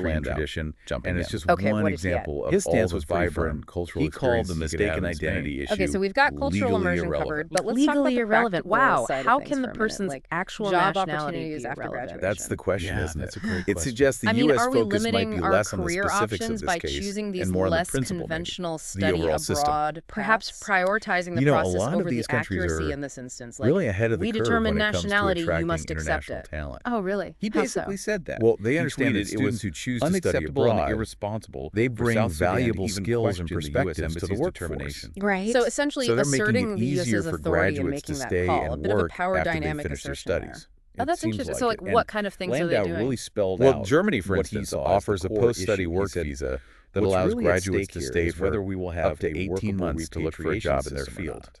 mainstream Landau, tradition, and it's just Okay, one what did he add? example of His all stance the was pretty vibrant firm. cultural He called the experiences you could mistaken have in Spain. identity issue Okay, so we've got cultural legally immersion irrelevant. covered, but let's talk about Legally the irrelevant. practical Wow. side of How things can for the a minute, person's like actual job nationality opportunities be after relevant? graduation? That's the question, Yeah, isn't that's it? a great It question. suggests the I mean, U.S. are we focus might be limiting our less on the career specifics of options this by case choosing these and more on the less principle, maybe. conventional The study overall system. abroad Perhaps paths? prioritizing the You know, a process lot of over the these countries accuracy are in this instance. Like, really ahead of the we curve determine when it comes to nationality, you attracting must accept international it. talent. Oh, really? He How basically so? said that. Well, they He understand that tweeted, students it who was choose to study unacceptable and abroad, irresponsible they for bring South Sudan to valuable even skills and question the U.S. perspectives to embassy's the workforce. determination. Right. So essentially So they're making asserting it the easier U.S.'s for authority and graduates to making that stay call, a and bit of a work power after they dynamic finish their assertion there. studies. Oh, It that's seems interesting. like So, it. like, And what kind of things are they Landau doing? really spelled Well, out Germany, for what he instance, saw as offers the a core post-study issue. He work said, visa that "What's allows really at graduates stake to here stay is for whether we will have up to a 18 workable months to look for a repatriation job in their system or field. not."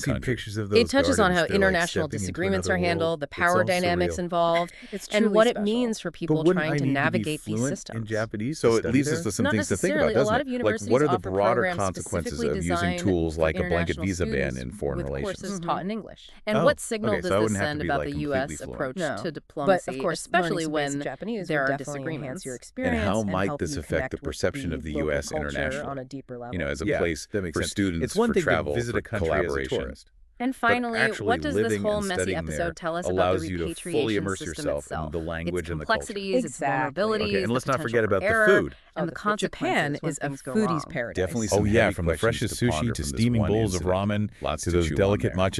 seen country. pictures of those It touches on gardens. how They're, like, international stepping into disagreements are another handled, world. the It's power all dynamics surreal. involved, It's and truly what special. it means for people But wouldn't trying I to need navigate to be these fluent systems. in Japanese So to it study leads there? us to some Not things to think necessarily. about, A doesn't lot it? of Like, universities what are the offer broader programs consequences specifically of using designed tools for like a blanket international visa ban students in foreign with relations? courses taught in English. And Oh, what signal okay, does so I this wouldn't have to send be, about like, the completely U.S. fluent. approach No. to But diplomacy, of course, especially learning some when basic Japanese there would are definitely disagreements? enhance your And experience how and might help this you affect connect the with perception of the local U.S. culture internationally? on a deeper level. You know, as a Yeah, place that makes for sense. students It's one for thing travel, to visit for a country as a collaboration. tourist. And But finally, actually what does this living whole and messy studying there episode tell us about the allows you to fully repatriation immerse system yourself itself? in the language its and the culture. complexities, its Exactly. vulnerabilities, Okay, and the let's not potential forget for about the error, food. and the consequences Japan when is a things go foodie's wrong. paradise. Definitely Oh some yeah, heavy from the questions freshest to ponder sushi to from this steaming one bowls of incident. ramen Lots to to those chew on delicate there. matcha